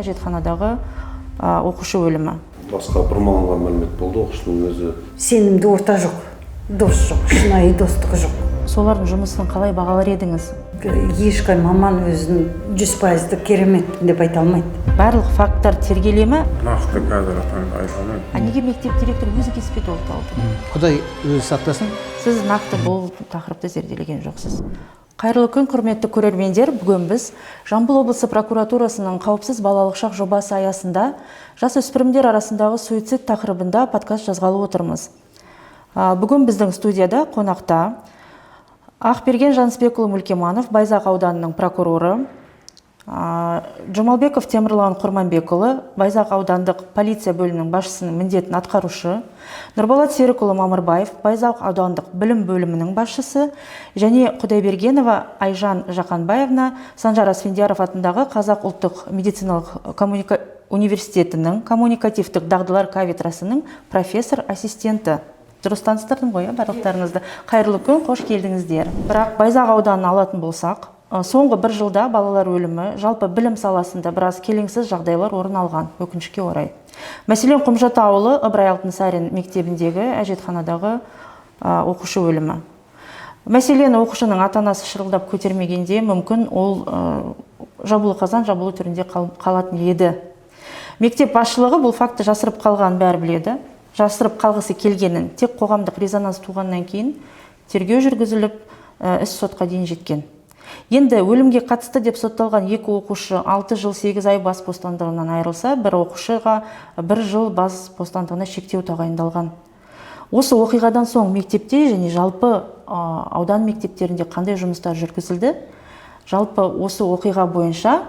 әжетханадағы оқушы өлімі. Басқа бұрмаланған мәлімет болды, оқушының өзі. Сенімді орта жоқ, дос жоқ, шынайы достық жоқ. Солардың жұмысын қалай бағалар едіңіз? Ешқай маман өзін 100% керемет деп айта алмайды. Барлық факттар тергеле ме? Нақты қазір айта алмаймын. Неге мектеп директоры өзі кеспеді ол талды? Құдай өзі сақтасын. Сіз нақты бұл тақырыпты зерделеген жоқсыз. Қайырлы күн, құрметті көрермендер. Бүгін біз Жамбыл облысы прокуратурасының қауіпсіз балалық шақ жобасы аясында жасөспірімдер арасындағы суицид тақырыбында подкаст жазғалы отырмыз. Бүгін біздің студияда қонақта Ақберген Жанысбекұлы Мүлкеманов, Байзақ ауданының прокуроры, Жұмалбеков Темірлан Құрманбекұлы, Байзақ аудандық полиция бөлімінің басшысының міндетін атқарушы, Нұрболат Серікұлы Мамырбаев, Байзақ аудандық білім бөлімінің басшысы, және Құдайбергенова Айжан Жақанбаевна, Санжар Асфендияров атындағы Қазақ ұлттық медициналық университетінің коммуникативтік дағдылар кафедрасының профессор-ассистенті. Дұрыс таныстырдым ғой, барлықтарыңызды. Қайырлы күн, қош келдіңіздер. Бірақ Байзақ ауданын алатын болсақ, соңғы бір жылда балалар өлімі жалпы білім саласында біраз келеңсіз жағдайлар орын алған, өкінішке орай. Мәселен, Құмжата ауылы Ыбырай Алтынсарин мектебіндегі әжетханадағы оқушы өлімі. Мәселен, оқушының ата-анасы шырылдап көтермегенде, мүмкін ол жабулы қазан жабулы түрінде қалатын еді. Мектеп басшылығы бұл факты жасырып қалған бәрі біледі. Жасырып қалғысы келгенін, тек қоғамдық резонанс туғаннан кейін тергеу жүргізіліп, іс сотқа дейін жеткен. Енді өлімге қатысты деп сотталған 2 оқушы 6 жыл 8 ай бас бостандығынан айырылса, бір оқушыға 1 жыл бас бостандығына шектеу тағайындалған. Осы оқиғадан соң мектепте және жалпы аудан мектептерінде қандай жұмыстар жүргізілді? Жалпы осы оқиға бойынша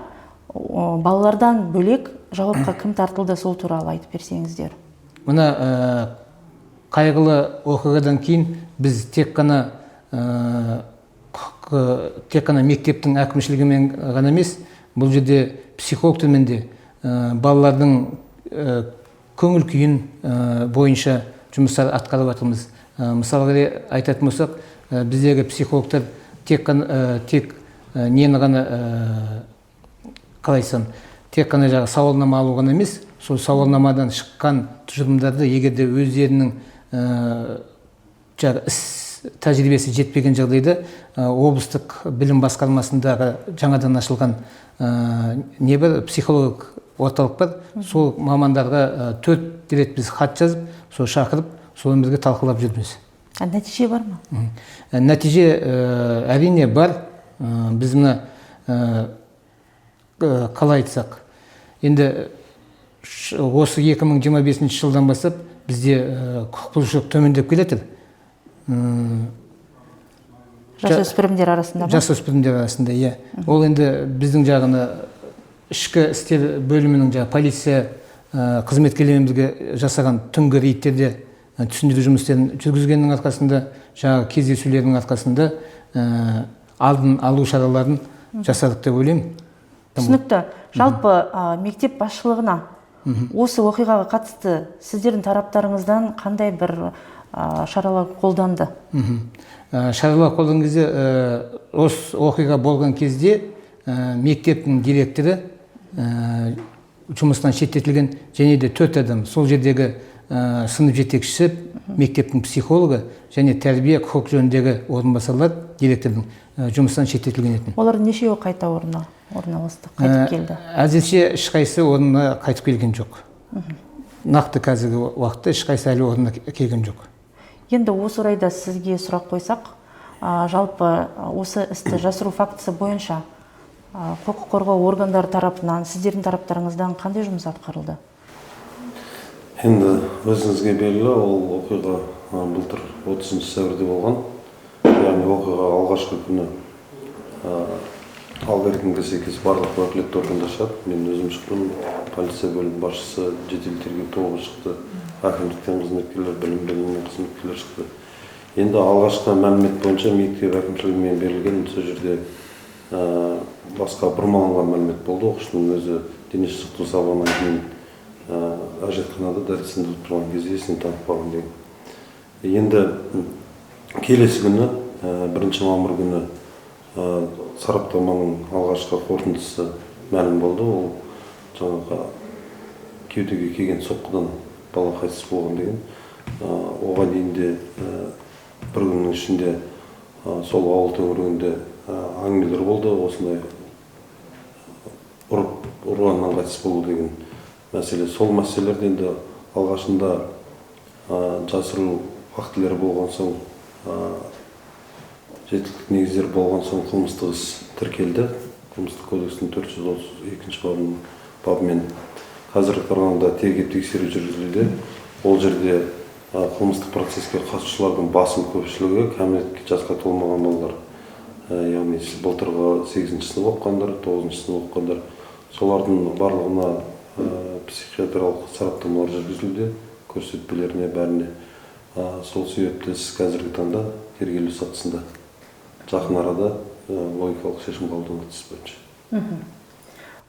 балалардан бөлек жауапқа кім тартылды, сол туралы айтып берсеңіздер. Мына қайғылы оқиғадан кейін біз тек қана мектептің әкімшілігімен ғана емес, бұл жерде психологтермен де балалардың көңіл күйін бойынша жұмыстар атқарып жатырмыз. Мысалға айтатын болсақ, біздегі психологтар тек нені ғана қалайсам, тек қана сауалнама алу ғана емес, сол сауалнамадан шыққан тұжырымдарды егерде өздерінің іс тәжірибесі жетпеген жағдайда облыстық білім басқармасындағы жаңадан ашылған психолог орталық бар, сол мамандарға 4 рет біз хат жазып, сол шақырып, соны бізге талқылап жүрміз. Нәтиже бар ма? Нәтиже әрине бар. Біз мына қалай айтсақ, енді осы 2025 жылдан бастап бізде құқық бұзушылық төмендеп келеді. Жасөспірімдер арасында ма? Жасөспірімдер арасында, иә. Ол енді біздің жағына ішкі істер бөлімінің полиция қызметкерлерімен бірге жасаған түнгі рейдтерде түсіндіру жұмыстарын жүргізгеннің арқасында, кездесулердің арқасында алдын алу шараларын жасадық деп ойлаймын. Түсінікті. Жалпы мектеп басшылығына осы оқиғаға қатысты сіздердің тараптарыңыздан қандай бір шаралар қолданды? Шаралар қолданған кезде, осы оқиға болған кезде мектептің директоры жұмыстан шеттетілген, және де 4 адам, сол жердегі сынып жетекшісі, мектептің психологы және тәрбие құқық жөніндегі орынбасарлар директордың жұмыстан шеттетілген еді. Олар нешеуі қайта орналасты, қайтып келді? Әзірше ешқайсысы орнына қайтып келген жоқ. Нақты қазіргі уақытта ешқайсысы әлі орнына келген жоқ. Енді осы орайда сізге сұрақ қойсақ, жалпы осы істі жасыру фактісі бойынша құқық қорғау органдары тарапынан, сіздердің тараптарыңыздан қандай жұмыс атқарылды? Енді өзіңізге белгілі, ол оқиға былтыр 30 сәуірде болған. Яғни оқиға алғашқы күні алгоритмге сәйкес барлық уәкілетті органдар шығады. Мен өзім шықтым, полиция бөлім басшысы, жедел тергеу тобы шықты, әкімдіктен қызметкерлер, білім бөлімінен қызметкерлер шықты. Енді алғашқы мәлімет бойынша мектеп әкімшілігімен берілген, сол жерде басқа бұрмаланған мәлімет болды. Оқушының өзі дене шынықтыру сабағынан кейін әжетханада дәрісінде тұрған кезде есін танып қалған деген. Енді келесі күні, 1 мамыр күні сараптаманың алғашқы қорытындысы мәлім болды. Ол жаңағы кеудеге келген соққыдан бала қайтыс болған деген. Оған дейін де бір күннің ішінде сол ауыл төңірегінде әңгімелер болды. Осындай ұрғаннан қайтыс болу деген мәселе. Сол мәселелерді енді алғашында жасыру фактілері болған соң, жеткілікті негіздер болған соң қылмыстық іс тіркелді. Қылмыстық кодекстің 432 бабымен қазіргі таңда тергеп-тексеру жүргізілуде. Ол жерде қылмыстық процеске қатысушылардың басым көпшілігі кәмелетке жасқа толмаған балалар. Яғни былтырғы 8-ші сынып оқығандар, 9-ші сынып оқығандар. Солардың барлығына психиатриялық сараптамалар жүргізілуде, көрсетпелеріне бәріне. Сол себепті сіз қазіргі таңда тергелу сатысында жақын арада логикалық шешім қабылданады іс бойынша.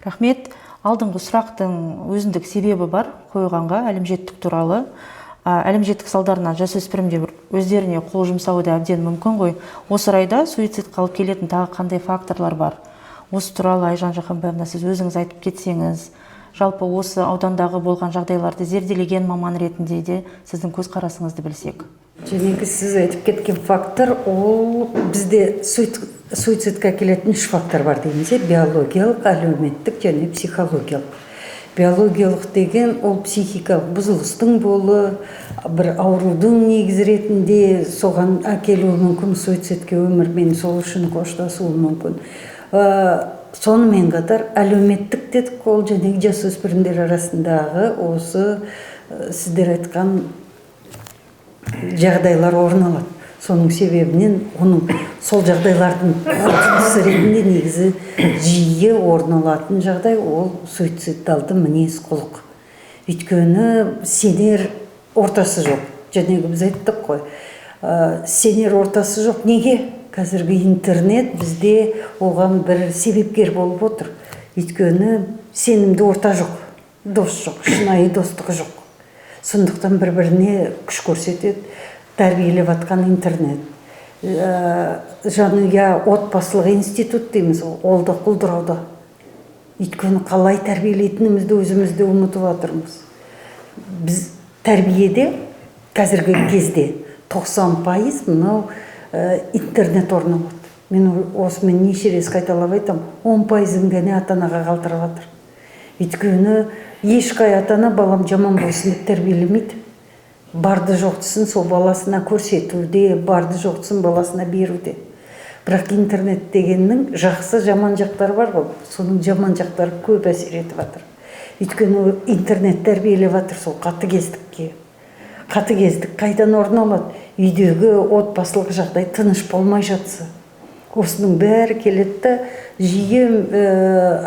Рахмет. Алдыңғы сұрақтың өзіндік себебі бар қойғанға әлімжеттік туралы. Әлімжеттік салдарынан жасөспірімдер өздеріне қол жұмсауы да әбден мүмкін ғой. Осы орайда суицидқа алып келетін тағы қандай факторлар бар? Осы туралы Айжан Жақанбаевна сіз өзіңіз айтып кетсеңіз, жалпы осы аудандағы болған жағдайларды зерделеген маман ретінде де сіздің көзқарасыңызды білсек. Жәнегі сіз айтып кеткен фактор, ол бізде суицидқа келетін 3 фактор бар дейміз. Биологиялық, әлеуметтік және психологиялық. Биологиялық деген ол психикалық бұзылыстың болы, бір аурудың негізі ретінде соған әкелуі мүмкін, суицидке өмірмен сол үшін қоштасуы мүмкін. Сонымен қатар әлеуметтік дедік, ол және жасөспірімдер арасындағы осы сіздер айтқан жағдайлар орын алады. Соның себебінен сол жағдайлардың қорытындысы ретінде негізі жиі орын алатын жағдай ол суицидалды мінез құлық. Өйткені сенер ортасы жоқ. Жәнегі біз айттық қой. Сенер ортасы жоқ. Неге? Қазіргі интернет бізде оған бір себепкер болып отыр. Өйткені сенімді орта жоқ, дос жоқ, шынайы достығы жоқ. Сондықтан бір-біріне күш көрсетеді, тәрбиелеп атқан интернет. Жанұя отбасылық институт дейміз, ол да құлдырауда. Өйткені қалай тәрбиелейтінімізді өзімізді ұмытып жатырмыз. Біз тәрбиеде қазіргі кезде 90% мынау интернет орын алады. Мен осымен неше рет қайталап айтам, 10%-ын ғана ата-анаға қалдырып жатыр. Өйткені ешқай ата-ана балам жаман болсын деп тәрбиелемейді. Барды жоқтысын сол баласына көрсетуде, барды жоқтысын баласына беруде. Бірақ интернет дегеннің жақсы жаман жақтары бар ғой, соның жаман жақтары көп әсер етіп жатыр. Өйткені интернет тәрбиелеп жатыр сол қатыгездікке. Қатыгездік қайдан орын алады? Үйдегі отбасылық жағдай тыныш болмай жатса. Осының бәрі келеді, жиі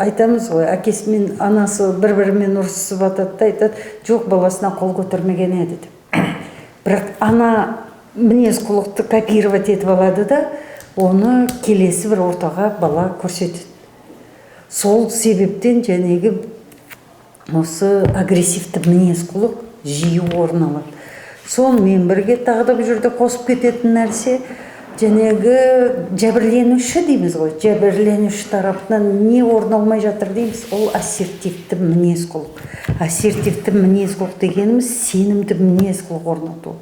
айтамыз ғой, әкесі мен анасы бір-бірімен ұрсысып жатады, айтады, жоқ баласына қол көтермеген еді деп. Бірақ ана мінез құлықты копировать етіп алады да, оны келесі бір ортаға бала көрсетеді. Сол себептен жәнегі осы агрессивті мінез құлық жиі орын алады. Сонымен бірге тағы да бұл жерде қосып кететін нәрсе жәнегі жәбірленуші дейміз ғой. Жәбірленуші тарапынан не орын алмай жатыр дейміз, ол ассертивті мінез құлық. Ассертивті мінез құлық дегеніміз сенімді мінез құлық орнату.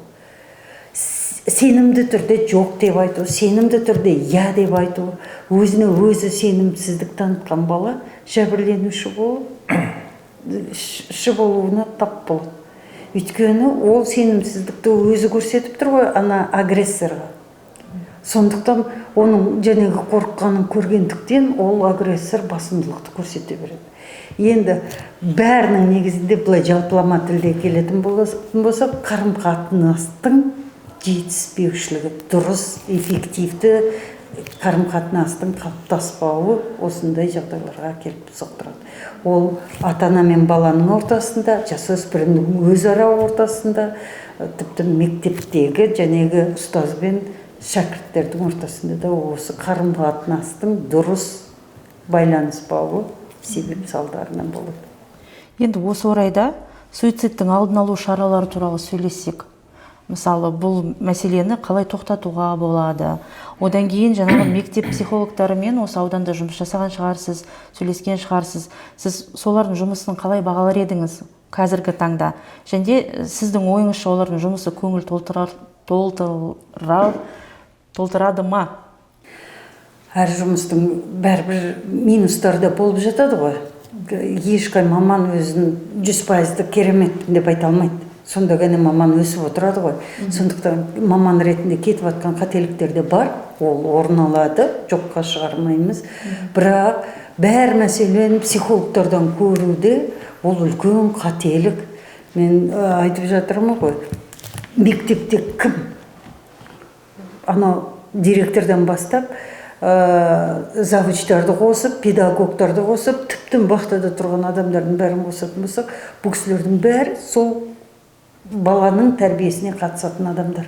Сенімді түрде жоқ деп айту, сенімді түрде я деп айту, өзіне өзі сенімсіздік танытқан бала жәбірленуші болуына тап болады. Өйткені ол сенімсіздікті өзі көрсетіп тұр ғой, ана агрессорға. Сондықтан оның жәнегі қорыққанын көргендіктен ол агрессор басымдылықты көрсете береді. Енді бәрінің негізінде былай жалпылама тілде келетін болсақ, қарым-қатынастың жетіспеушілігі, дұрыс, эффективті қарым-қатынастың қалыптаспауы осындай жағдайларға келіп соқтырады. Ол ата-ана мен баланың ортасында, жасөспірімнің өзара ортасында, тіпті мектептегі жәнегі ұстаз бен шәкірттердің ортасында да осы қарым-қатынастың дұрыс байланыспауы себеп салдарынан болады. Енді осы орайда суицидтің алдын алу шаралары туралы сөйлессек, мысалы бұл мәселені қалай тоқтатуға болады? Одан кейін жаңағы мектеп психологтарымен осы ауданда жұмыс жасаған шығарсыз, сөйлескен шығарсыз. Сіз солардың жұмысын қалай бағалар едіңіз қазіргі таңда? Және сіздің ойыңызша олардың жұмысы көңіл толтырады ма? Әр жұмыстың бәрібір минустары да болып жатады ғой. Ешқай маман өзін 100% керемет деп айта алмайды. Сонда ғана маман өсіп отырады ғой. Сондықтан маман ретінде кетіп жатқан қателіктер де бар, ол орын алады, жоққа шығармаймыз. Бірақ бәр мәселені психологтардан көруде ол үлкен қателік. Мен айтып жатырмын ғой, мектепте кім? Анау директордан бастап, завучтарды қосып, педагогтарды қосып, тіптен бақтада тұрған адамдардың бәрін қосатын болсақ, бұл кісілердің бәрі сол баланың тәрбиесіне қатысатын адамдар.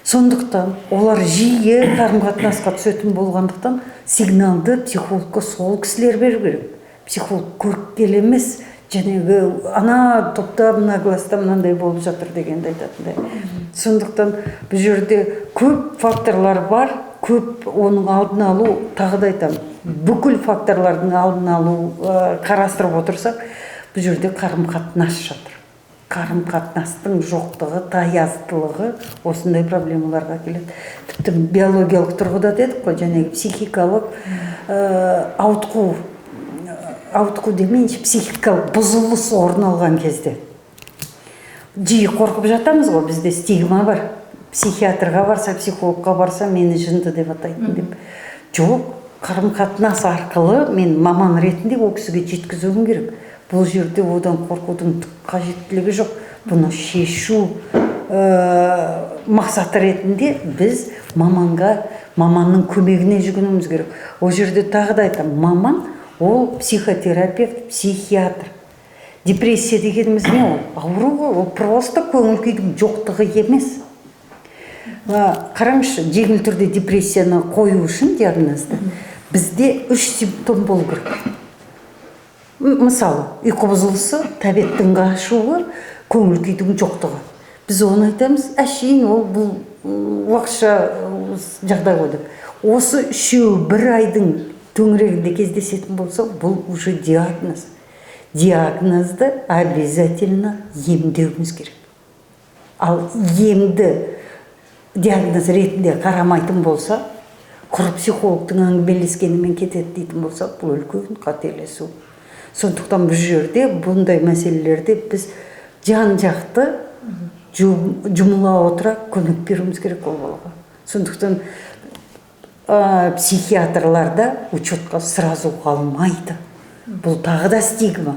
Сондықтан олар жиі қарым-қатынасқа түсетін болғандықтан сигналды психологқа сол кісілер беру керек. Психолог көріпкел емес, жәнегі ана топта мына класста мынандай болып жатыр дегенді айтатындай. Сондықтан бұл жерде көп факторлар бар, көп оның алдын алу, тағы да айтамын, бүкіл факторлардың алдын алу қарастырып отырсақ, бұл жерде қарым-қатынас жатыр. Қарым-қатынастың жоқтығы, таяздылығы осындай проблемаларға келеді. Тіпті биологиялық тұрғыда дедік қой, және психикалық ауытқу демейінше психикалық бұзылыс орын алған кезде. Жиі қорқып жатамыз ғой, бізде стигма бар. Психиатрға барса, психологқа барса, мені жынды деп атайтын деп. Жоқ, қарым-қатынас арқылы мен маман ретінде ол кісіге жеткізуім керек. Бұл жерде одан қорқудың қажеттілігі жоқ. Бұны шешу мақсаты ретінде біз маманның көмегіне жүгінуіміз керек. Ол жерде тағы да айтамын, маман ол психотерапевт, психиатр. Депрессия дегеніміз не ол? Ауру ғой, ол просто көңіл күйдің жоқтығы емес. Қараңызшы, жеңіл түрде депрессияны қою үшін диагнозды бізде 3 симптом болу керек. Мысалы, ұйқы бұзылысы, тәбеттің қашуы, көңіл күйдің жоқтығы. Біз оны айтамыз, әшейін ол бұл уақытша жағдай ғой деп. Осы үшеуі бір айдың төңірегінде кездесетін болса, бұл уже диагноз. Диагнозды обязательно емдеуіміз керек. Ал емді диагноз ретінде қарамайтын болса, құр психологтың әңгімелескенімен кетеді дейтін болса, бұл үлкен қателесу. Сондықтан бұл жерде бұндай мәселелерде біз жан-жақты жұмыла отыра көмек беруіміз керек ол балаға. Сондықтан психиатрларда учетқа сразу қалмайды. Бұл тағы да стигма.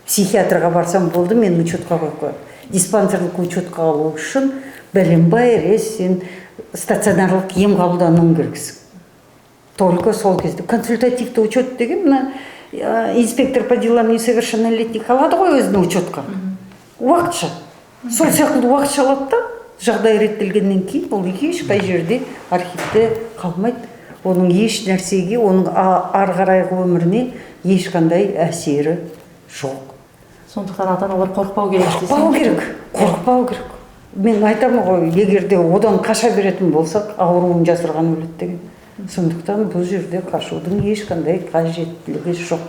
Психиатрға барсам болды, мен учетқа қойып қояды. Диспансерлік учетқа алу үшін бәленбай сен стационарлық ем қабылдануың керексің. Только сол кезде. Консультативті учет деген инспектор по делам несовершеннолетних алады ғой өзінің учетқа. Уақытша. Сол сияқты уақытша алады да, жағдай реттелгеннен кейін ол ешқай жерде архивте қалмайды. Оның еш нәрсеге, оның ары қарайғы өміріне ешқандай әсері жоқ. Сондықтан ата-аналар қорықпау керек. Қорықпау керек. Мен айтамын ғой, егерде одан қаша беретін болсақ, ауруын жасырған өледі деген. Сондықтан бұл жерде қашудың ешқандай қажеттілігі жоқ.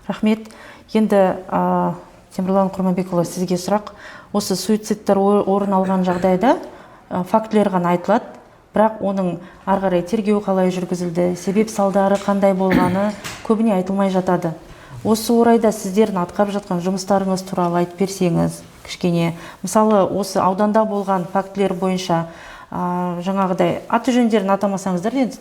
Рахмет. Енді Темірлан Құрманбекұлы, сізге сұрақ. Осы суицидтар орын алған жағдайда фактілер ғана айтылады, бірақ оның ары қарай тергеу қалай жүргізілді, себеп салдары қандай болғаны көбіне айтылмай жатады. Осы орайда сіздердің атқарып жатқан жұмыстарыңыз туралы айтып берсеңіз кішкене. Мысалы, осы ауданда болған фактілер бойынша жаңағыдай аты жөндерін атамасаңыздар, енді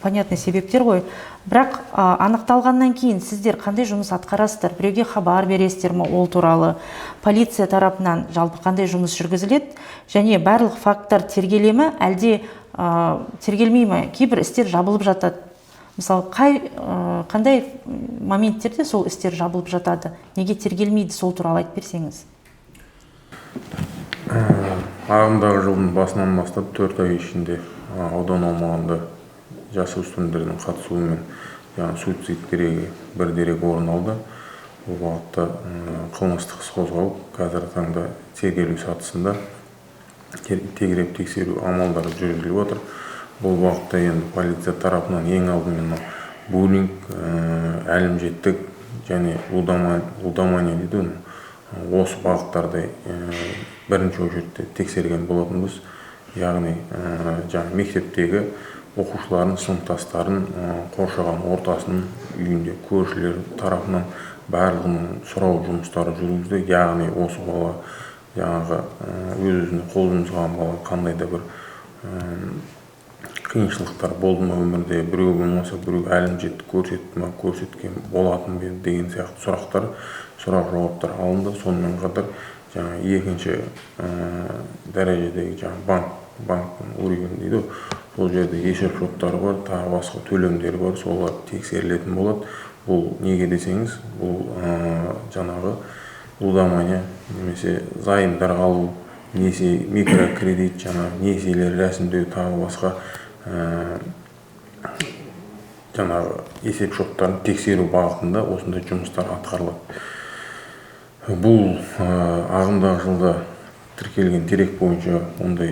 понятный себептер ғой. Бірақ анықталғаннан кейін сіздер қандай жұмыс атқарасыздар? Біреуге хабар бересіздер ме ол туралы? Полиция тарапынан жалпы қандай жұмыс жүргізіледі? Және барлық факттар тергеле ме, әлде тергелмей ме? Кейбір істер жабылып жатады. Мысалы, қандай моменттерде сол істер жабылып жатады? Неге тергелмейді, сол туралы айтып берсеңіз? Ағымдағы жылдың басынан бастап 4 ай ішінде аудан аумағында жасөспірімдердің қатысуымен суицид дерегі бір дерек орын алды. бұл бағытта қылмыстық іс қозғалып, қазіргі таңда тергелу сатысында тегерек тексеру амалдары жүргізіліп отыр. Бұл бағытта енді полиция тарапынан ең алдымен буллинг, әлімжеттік және лудомания дейді, осы бағыттарды бірінші очередте тексерген болатынбыз. Яғни жаңа мектептегі оқушылардың, сыныптастарын, қоршаған ортасының, үйінде көршілер тарапынан барлығының сұрау жұмыстары жүргізді. Яғни осы бала жаңағы өзіне қол жұмсаған бала қандай да бір қиыншылықтар болды ма өмірде, біреу болмаса біреу әлімжеттік көрсетті ме, көрсеткен болатын бе деген сияқты сұрақ жауаптар алынды. Сонымен қатар жаңа екінші дәрежедегі жаңа банктың уровень дейді, сол жерде есеп шоттары бар, тағы басқа төлемдер бар, солар тексерілетін болады. Бұл неге десеңіз, бұл жаңағы лудомания немесе зайымдар алу, несие, микрокредит, жаңағы несиелер рәсімдеу, тағы басқа жаңағы есеп шоттарын тексеру бағытында осындай жұмыстар атқарылады. Бұл ағымдағы жылда тіркелген дерек бойынша ондай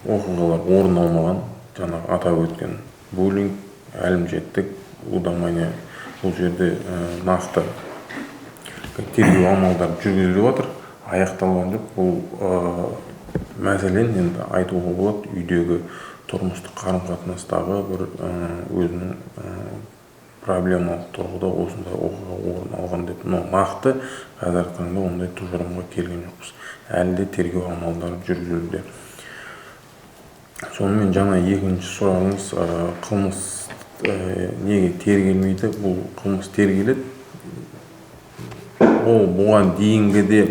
оқиғалар орын алмаған. Жаңағы атап өткен буллинг, әлімжеттік, лудомания, бұл жерде нақты тергеу амалдары жүргізіліп жатыр, аяқталған жоқ. Бұл мәселен енді айтуға болады, үйдегі тұрмыстық қарым-қатынастағы бір өзінің проблемалық тұрғыда осындай оқиға орын алған деп, нақты қазіргі таңда ондай тұжырымға келген жоқпыз. Әлі де тергеу амалдары жүргізілуде. Сонымен жаңа екінші сұрағыңыз, қылмыс неге тергелмейді? Бұл қылмыс тергеледі. Ол бұған дейінгіде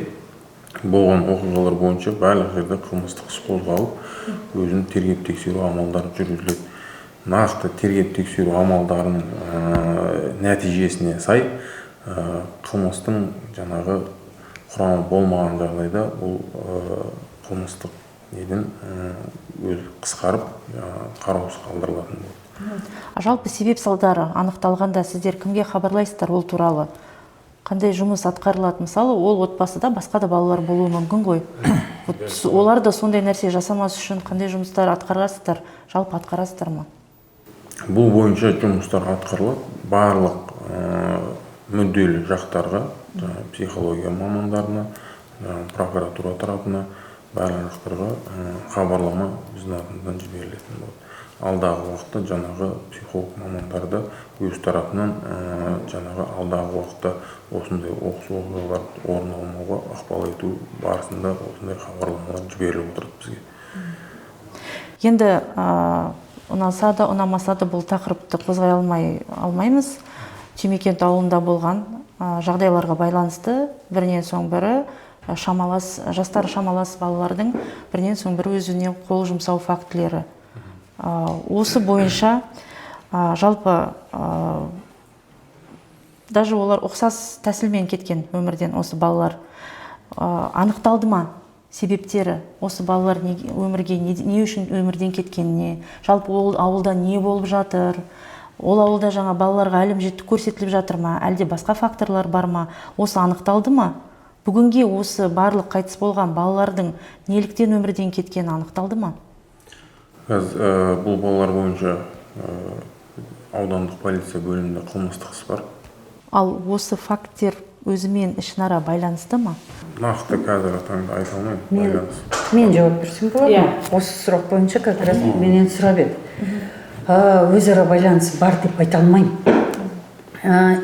болған оқиғалар бойынша барлық жерде қылмыстық іс қозғалып, өзінің тергеп тексеру амалдары жүргізіледі. Нақты тергеп тексеру амалдарының нәтижесіне сай қылмыстың жаңағы құрамы болмаған жағдайда бұл қылмыстық неден өзі қысқарып қараусыз қалдырылатын болады. Жалпы себеп салдары анықталғанда сіздер кімге хабарлайсыздар ол туралы? Қандай жұмыс атқарылады? Мысалы, ол отбасыда басқа да балалар болуы мүмкін ғой. Олар да сондай нәрсе жасамас үшін қандай жұмыстар атқарасыздар? Жалпы атқарасыздар ма? Бұл бойынша жұмыстар атқарылады. Барлық мүдделі жақтарға, психология мамандарына, прокуратура тарапына, барлық жақтарға хабарлама біздің атымыздан жіберілетін болады. Алдағы уақытта жаңағы психолог мамандарды өз тарапынан жаңағы алдағы уақытта осындай оқыс оқиғалар орын алмауға ықпал ету барысында осындай хабарламалар жіберіліп отырды бізге. Енді ұнаса да, ұнамаса да бұл тақырыпты қозғай алмаймыз. Түймекент ауылында болған жағдайларға байланысты бірінен соң бірі жастары шамалас балалардың бірінен соң бірі өзіне қол жұмсау фактілері. Осы бойынша жалпы даже олар ұқсас тәсілмен кеткен өмірден осы балалар. Анықталды ма себептері? Осы балалар өмірге не үшін өмірден кеткеніне, жалпы ол ауылда не болып жатыр? Ол ауылда жаңа балаларға әлімжеттік көрсетіліп жатыр ма? Әлде басқа факторлар бар ма? Осы анықталды ма? Бүгінге осы барлық қайтыс болған балалардың неліктен өмірден кеткені анықталды ма? Бұл балалар бойынша аудандық полиция бөлімінде қылмыстық іс бар. Ал осы факттер өзімен ішінара байланысты ма? Нақты қазіргі таңда айта алмаймын. Мен жауап берсем болады ма? Осы сұрақ бойынша как раз менен сұрап еді. Өзара байланыс бар деп айта алмаймын.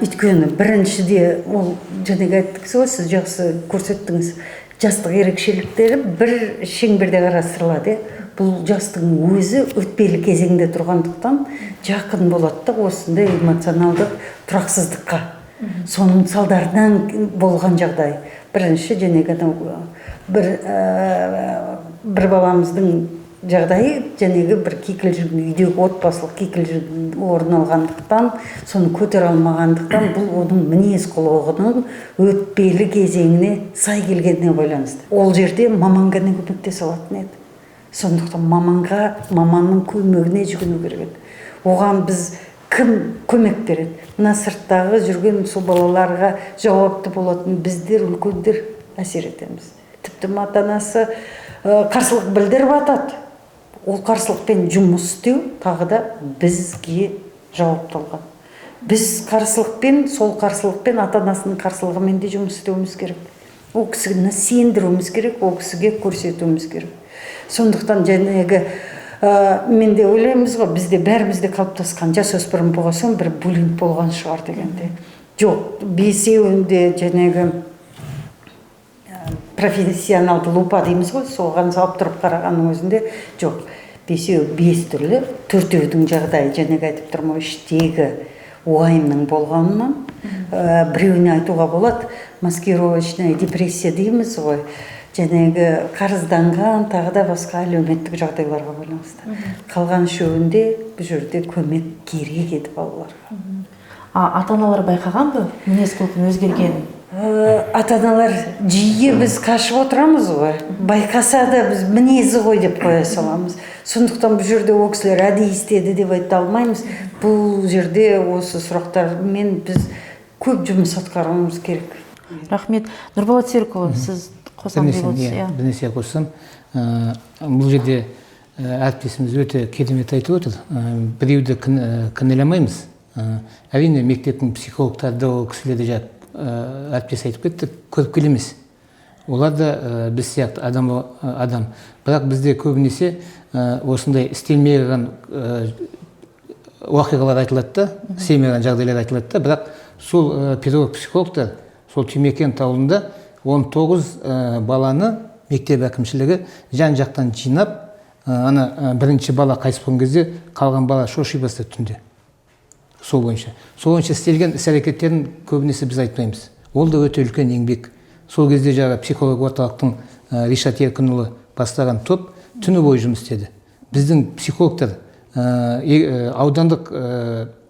Өйткені біріншіде ол жаңағы айттыңыз ғой, сіз жақсы көрсеттіңіз. Жастық ерекшеліктері бір шеңберде қарастырылады. Бұл жастың өзі өтпелі кезеңде тұрғандықтан жақын болады да осындай эмоционалдық тұрақсыздыққа. Соның салдарынан болған жағдай. Бірінші жаңағы бір баламыздың жағдайы жаңағы бір кикілжің, үйдегі отбасылық кикілжің орын алғандықтан, соны көтере алмағандықтан бұл оның мінез құлығының өтпелі кезеңіне сай келгеніне байланысты. Ол жерде маман ғана көмектесе алатын еді. Сондықтан маманның көмегіне жүгіну керек еді. Оған біз кім көмек береді? Мына сырттағы жүрген сол балаларға жауапты болатын біздер, үлкендер әсер етеміз. Тіпті ата-анасы қарсылық білдіріп атады. Ол қарсылықпен жұмыс істеу тағы да бізге жауапталған. Біз қарсылықпен, сол қарсылықпен ата-анасының қарсылығымен де жұмыс істеуіміз керек. Ол кісіні сендіруіміз керек, ол кісіге көрсетуіміз керек. Сондықтан жәнегі мен де ойлаймыз ғой, бізде бәрімізде қалыптасқан жасөспірім болған соң бір буллинг болған шығар дегенде. Жоқ, бесеуінде жәнегі профессионалды лупа дейміз ғой, соған салып тұрып қарағанның өзінде жоқ. Бесеу 5 түрлі, 4-еудің жағдайы жәнегі айтып тұрмын, іштегі уайымның болғанынан біреуіне айтуға болады, маскировочная депрессия дейміз ғой. Жәнегі қарызданған, тағы да басқа әлеуметтік жағдайларға байланысты. Қалған үшеуінде бұл жерде көмек керек еді балаларға. Ата-аналар байқаған ба мінез құлқын өзгергенін? Ата-аналар жиі біз қашып отырамыз ғой. Байқаса да біз мінезі ғой деп қоя саламыз. Сондықтан бұл жерде ол кісілер әдейі істеді деп айта алмаймыз. Бұл жерде осы сұрақтармен біз көп жұмыс атқаруымыз керек. Рахмет. Нұрболат Серікұлы, сіз қосам деп отырсыз. Бірнәрсе қоссам, бұл жерде әріптесіміз өте керемет айтып отыр. Біреуді кінәламаймыз. Әрине мектептің психологтарды, ол кісілерді әріптес айтып кетті, көріп келеміз. Олар да біз сияқты адам. Бірақ бізде көбінесе осындай істелмеген уақиғалар айтылады да, істелмеген жағдайлар айтылады да, бірақ сол педагог-психологтар сол Түймекент ауылында 19 баланы мектеп әкімшілігі жан-жақтан жинап, бірінші бала қайтыс болған кезде қалған бала шоши бастады түнде. Сол бойынша істелген іс-әрекеттерін көбінесе біз айтпаймыз. Ол да өте үлкен еңбек. Сол кезде психолог орталықтың Ришат Еркінұлы бастаған топ түні бойы жұмыс істеді. Біздің психологтар аудандық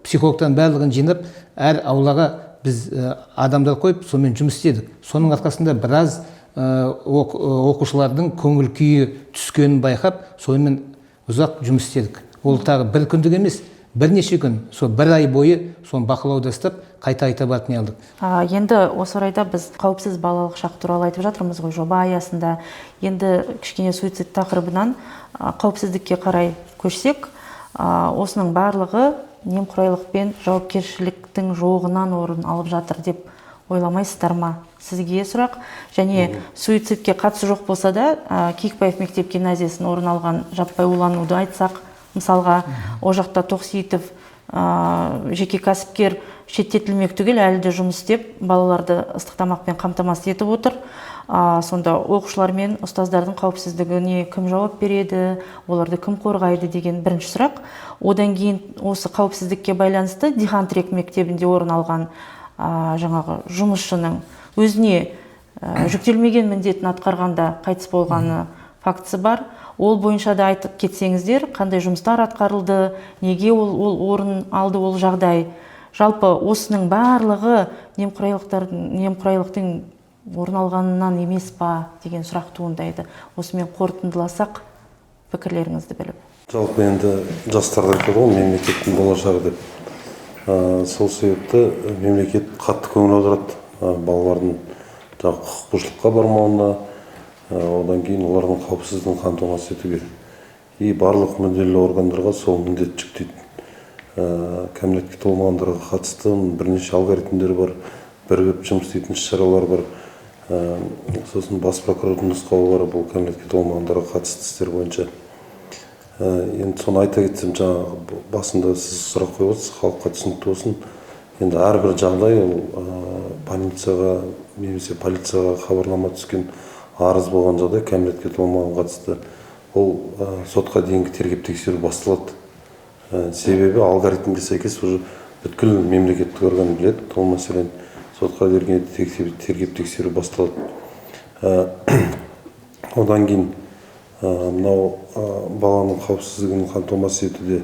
психологтардың барлығын жинап, әр аулаға біз адамдар қойып, сонымен жұмыс істедік. Соның арқасында біраз оқушылардың көңіл күйі түскенін байқап, сонымен ұзақ жұмыс істедік. Ол тағы бір күндік емес, бірнеше күн, сол бір ай бойы соны бақылауда ұстап, қайта барып не алдық. Енді осы орайда біз қауіпсіз балалық шақ туралы айтып жатырмыз ғой, жоба аясында. Енді кішкене суицид тақырыбынан қауіпсіздікке қарай көшсек, осының барлығы немқұрайлық пен жауапкершіліктің жоғынан орын алып жатыр деп ойламайсыздар ма? Сізге сұрақ. Және суицидке қатысы жоқ болса да, Киікбаев мектеп гимназиясын орын алған жаппай улануды айтсақ, мысалға, о жақта Тоқсейітов жеке кәсіпкер шеттетілмек түгел әлі де жұмыс істеп, балаларды ыстық тамақпен қамтамасыз етіп отыр. Сонда оқушылар мен ұстаздардың қауіпсіздігіне кім жауап береді, оларды кім қорғайды деген бірінші сұрақ. Одан кейін осы қауіпсіздікке байланысты Дихантрек мектебінде орын алған жаңағы жұмысшының өзіне жүктелмеген міндетін атқарғанда қайтыс болғаны фактісі бар. Ол бойынша да айтып кетсеңіздер, қандай жұмыстар атқарылды, неге ол орын алды ол жағдай. Жалпы осының барлығы немқұрайлықтың орын алғанынан емес па деген сұрақ туындайды. Осымен қорытындыласақ, пікірлеріңізді біліп. Жалпы енді жастарды айтады ғой, мемлекеттің болашағы деп. Сол себепті мемлекет қатты көңіл аударады балалардың құқық бұзушылыққа бармауына, одан кейін олардың қауіпсіздігін қамтамасыз етуге. Барлық мүдделі органдарға сол міндет жүктейді. Кәмелетке толмағандарға қатысты бірнеше алгоритмдер бар, бірігіп жұмыс істейтін іс-шаралар бар. Сосын бас прокурордың нұсқауы бар, бұл кәмелетке толмағандарға қатысты істер бойынша. Енді соны айта кетсем, жаңағы басында сіз сұрақ қойып отырсыз, халыққа түсінікті болсын. Енді әрбір жағдай полицияға немесе полицияға хабарлама түскен арыз болған жағдай кәмелетке толмаған қатысты ол сотқа дейінгі тергеп тексеру басталады. Себебі алгоритмге сәйкес уже бүткіл мемлекеттік орган біледі, ол мәселен сотқа дейінгі тергеп тексеру басталады. Одан кейін мынау баланың қауіпсіздігін қамтамасыз етуде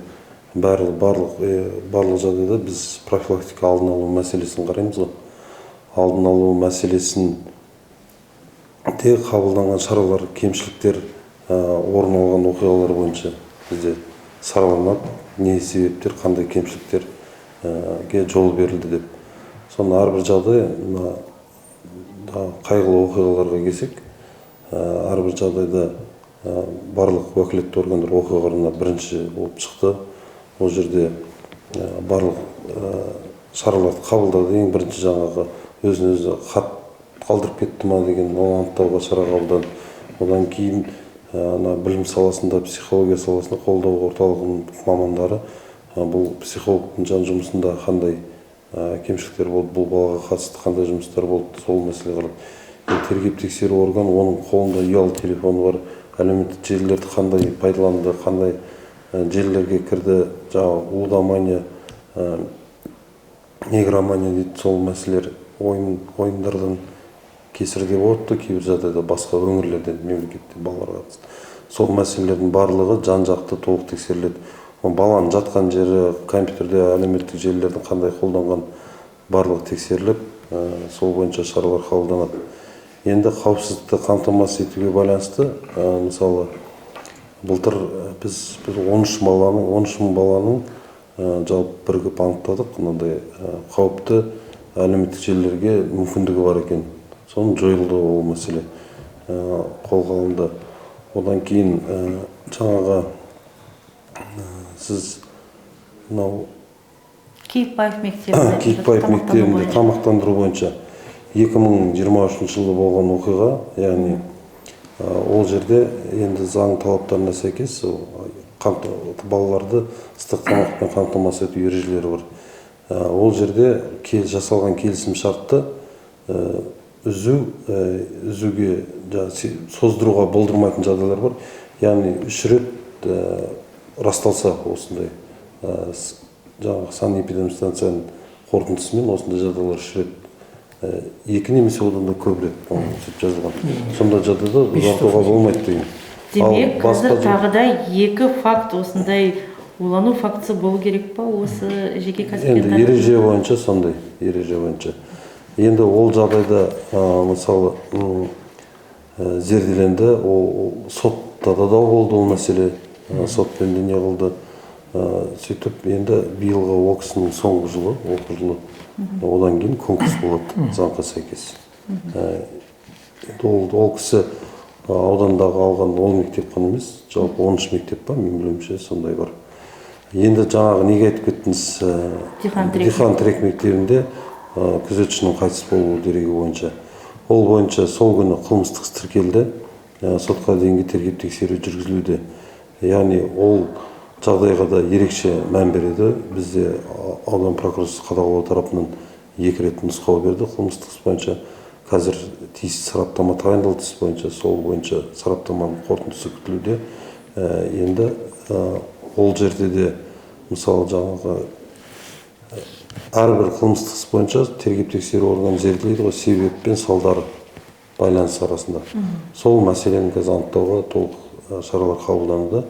барлық жағдайда біз профилактика алдын алу мәселесін қараймыз ғой. Алдын алу мәселесін де қабылданған шаралар, кемшіліктер, орын алған оқиғалар бойынша бізде сараланады. Не себептер, қандай кемшіліктер жол берілді деп. Соны әрбір жағдай мына қайғылы оқиғаларға келсек, әрбір жағдайда барлық уәкілетті органдар оқиға орнына бірінші болып шықты. Ол жерде барлық шараларды қабылдады. Ең бірінші жаңағы өзін-өзі хат қалдырып кетті ма деген оны анықтауға шара қабылдады. Одан кейін білім саласында, психология саласында қолдау орталығының мамандары бұл психологтың жұмысында қандай кемшіліктер болды, бұл балаға қатысты қандай жұмыстар болды, сол мәселе қаралды. Тергеп тексеру органы, оның қолында ұялы телефоны бар, әлеуметтік желілерді қандай пайдаланды, қандай желілерге кірді, жаңағы лудомания, игромания дейді, сол мәселелер ойындардан кесірде болады, кейбір жағдайда басқа өңірлерден мемлекетте балаларға қатысты. Сол мәселелердің барлығы жан-жақты толық тексеріледі. Баланың жатқан жері, компьютерде әлеуметтік желілердің қандай қолданған барлығы тексеріліп, сол бойынша шаралар қабылданады. Енді қауіпсіздікті қамтамасыз етуге байланысты, мысалы, былтыр біз 13 мың баланың жалпы бірігіп анықтадық, мынандай қауіпті әлеуметтік желілерге мүмкіндігі бар екен. Соның жойылды ол мәселе қолға алынды. Одан кейін жаңағы сіз мынау Киікбаев мектебінде тамақтандыру бойынша 2023 жылы болған оқиға, яғни ол жерде енді заң талаптарына сәйкес балаларды ыстық тамақпен қамтамасыз ету ережелері бар. Ол жерде жасалған келісім шартты үзуге создыруға болдырмайтын жағдайлар бар. Яғни 3 рет расталса осындай жаңағы санэпидемстанцияның қорытындысымен осындай жағдайлар 3 рет, 2 немесе одан да көп рет сөйтіп жазылған. Сонда жағдайда ұзартуға болмайды деген. Демек, қазір тағы да 2 факт осындай улану фактісі болу керек па осы жеке кәсіпкерлердің? Енді ереже бойынша сондай, ереже бойынша. Енді ол жағдайда мысалы зерделенді, сотта да болды ол мәселе, сотпен де не қылды. Сөйтіп енді биылғы ол кісінің соңғы жылы, оқу жылы, одан кейін конкурс болады заңға сәйкес. Ол кісі аудандағы алған ол мектеп қана емес, жалпы 13 мектеп па, мен білуімше сондай бар. Енді жаңағы неге айтып кеттіңіз, Дихан Трек мектебінде күзетшінің қайтыс болу дерегі бойынша. Ол бойынша сол күні қылмыстық іс тіркелді, сотқа дейінгі тергеп тексеру жүргізілуде. Яғни ол жағдайға да ерекше мән береді. Бізде аудан прокурорлық қадағалау тарапынан 2 рет нұсқау берді қылмыстық іс бойынша. Қазір тиісті сараптама тағайындалды іс бойынша, сол бойынша сараптаманың қорытындысы күтілуде. Енді ол жерде де мысалы жаңағы әрбір қылмыстық іс бойынша тергеп тексеру органы зерделейді ғой, себеп пен салдары байланыс арасында. Сол мәселені қазір анықтауға толық шаралар қабылдануда.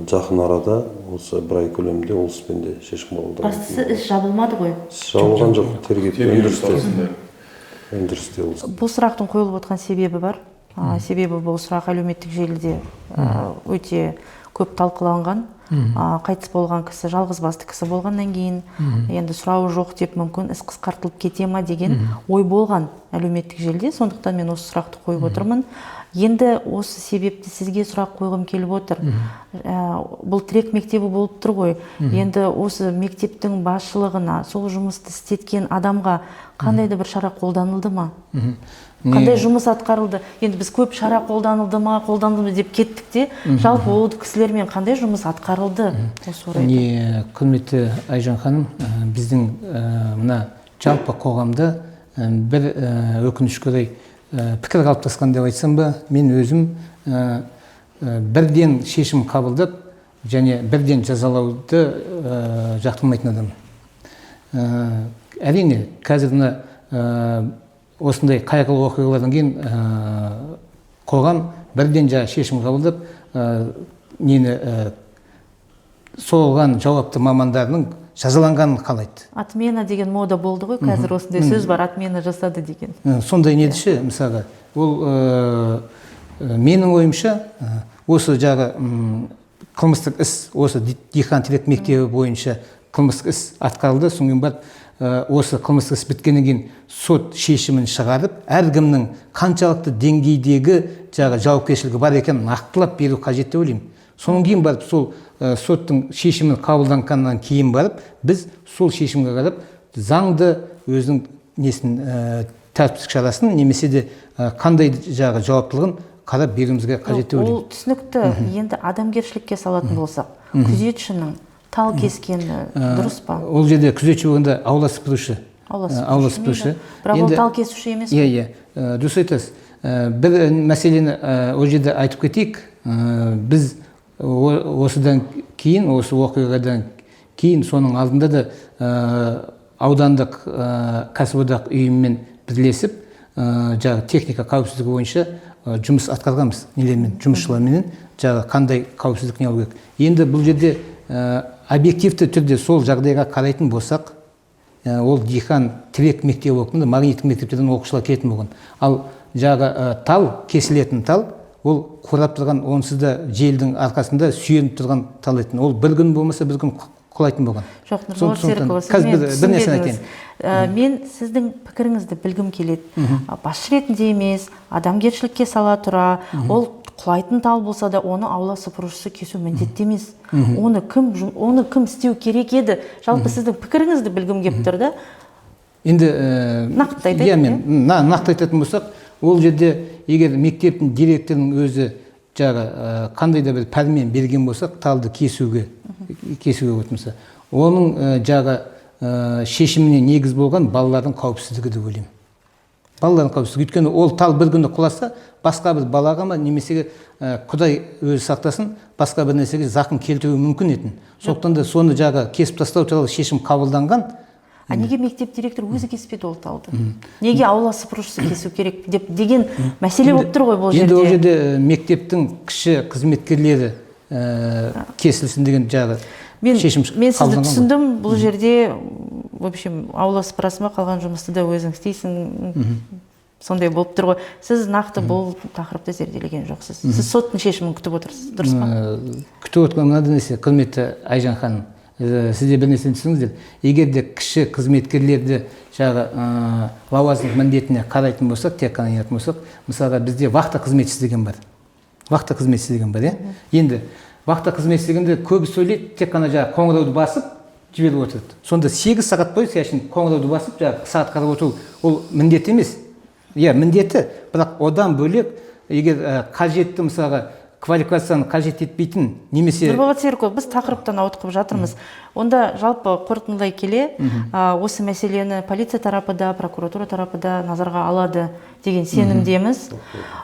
Жақын арада осы бір ай көлемінде ол іспен де шешім қабылданады. Бастысы іс жабылмады ғой? Жабылған жоқ, тергеп өндірісте. Бұл сұрақтың қойылып отқан себебі бар. Себебі бұл сұрақ әлеуметтік желіде өте көп талқыланған. Қайтыс болған кісі жалғыз басты кісі болғаннан кейін енді сұрауы жоқ деп мүмкін іс қысқартылып кете ма деген ой болған әлеуметтік желіде. Сондықтан мен осы сұрақты қойып отырмын. Енді осы себепті сізге сұрақ қойғым келіп отыр. Бұл Трек мектебі болып тұр ғой. Енді осы мектептің басшылығына, сол жұмысты істеткен адамға қандай да бір шара қолданылды ма? Қандай жұмыс атқарылды? Енді біз көп шара қолданылды ма деп кеттік те, жалпы ол кісілермен қандай жұмыс атқарылды осы орайда? Құрметті Айжан ханым, біздің мына жалпы қоғамда бір өкінішке орай пікір қалыптасқан деп айтсам ба, мен өзім бірден шешім қабылдап және бірден жазалауды жақтырмайтын адаммын. Әрине, қазір мына осындай қайғылы оқиғалардан кейін қоғам бірден шешім қабылдап нені соған жауапты мамандарының жазаланғанын қалайды. Отмена деген мода болды ғой, қазір осындай сөз бар, отмена жасады деген. Сондай недіші, мысалы, ол менің ойымша осы жағы қылмыстық іс осы Дихан Трек мектебі бойынша қылмыстық іс атқарылды, содан кейін барып осы қылмыстық іс біткеннен кейін сот шешімін шығарып, әркімнің қаншалықты деңгейдегі жауапкершілігі бар екенін нақтылап беру қажет деп ойлаймын. Содан кейін барып сол соттың шешімін қабылданғаннан кейін барып біз сол шешімге қарап заңды өзінің несін тәртіптік шарасын немесе де қандай жауаптылығын қарап беруімізге қажет деп ойлаймын. Ол түсінікті. Енді адамгершілікке салатын болсақ, күзетшінің тал кескені дұрыс па? Ол жерде күзетші болғанда аула сыпырушы. Аула сыпырушы. Бірақ ол тал кесуші емес пе? Иә, дұрыс айтасыз. Бір мәселені ол жерде айтып кетейік. Біз осыдан кейін, осы оқиғадан кейін, соның алдында да аудандық кәсіподақ ұйымымен бірлесіп, техника қауіпсіздігі бойынша жұмыс атқарғанбыз, жұмысшылармен қандай қауіпсіздік не алу керек. Енді бұл жерде объективті түрде сол жағдайға қарайтын болсақ, ол диқан тірек мектебі оқыды, магниттік мектептерден оқушылар келетін болған. Ал тал, кесілетін тал, ол қурап тұрған, онсыз да желдің арқасында сүйеніп тұрған тал етін. Ол бір күн болмаса бір күн құлайтын болған. Жоқ, Нұрболат Серікұлы, сіз мен түсінбедіңіз. Мен сіздің пікіріңізді білгім келеді. Басшы ретінде емес, адамгершілікке сала тұра, ол құлайтын тал болса да, оны аула сыпырушысы кесу міндетті емес. Оны кім істеу керек еді? Жалпы сіздің пікіріңізді білгім келіп тұр да. Енді нақты айтатын болсақ, ол жерде егер мектептің директорының өзі қандай да бір пәрмен берген болсақ, талды кесуге өтмесе, оның шешіміне негіз болған балалардың қауіпсіздігі деп ойлаймын. Балалардың қауіпсіздігі. Өйткені ол тал бір күні құласа, басқа бір балаға ма, немесе Құдай өзі сақтасын, басқа бір нәрсеге зақым келтіруі мүмкін етін. Сондықтан да соны кесіп тастау туралы шешім қабылданған. Неге мектеп директоры өзі кеспеді ол талды? Неге аула сыпырушысы кесу керек деген мәселе болып тұр ғой бұл жерде. Енді ол жерде мектептің кіші қызметкерлері кесілсін деген шешім қабылданған. Мен сізді түсіндім, бұл жерде в общем аула сыпырасың ба, қалған жұмысты да өзің істейсің, сондай болып тұр ғой. Сіз нақты бұл тақырыпты зерделеген жоқсыз. Сіз соттың шешімін күтіп отырсыз, дұрыс па? Күтіп отырған мынадай нәрсе, құрметті Айжан ханым, сізде бір нәрсені түсініңіздер. Егер де кіші қызметкерлерді лауазымдық міндетіне қарайтын болсақ, тек қана айтатын болсақ, мысалға бізде вахта қызметшісі деген бар. Енді вахта қызметшісі дегенде көбі сөйлейді, тек қана қоңырауды басып жіберіп отырады. Сонда 8 сағат бойы қоңырауды басып сағат қарап отыру ол міндет емес. Иә, міндеті, бірақ одан бөлек егер қажетті мысалға квалификацияны қажет етпейтін немесе... Нұрболат Серікұлы, біз тақырыптан ауытқып жатырмыз. Онда жалпы қорытындылай келе, осы мәселені полиция тарапы да, прокуратура тарапы да назарға алады деген сенімдеміз.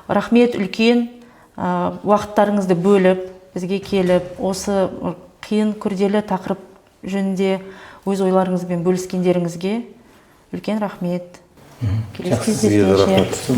Рахмет, үлкен уақыттарыңызды бөліп, бізге келіп, осы қиын күрделі тақырып жөнінде өз ойларыңызбен бөліскендеріңізге үлкен рахмет. Келесі кездескенше.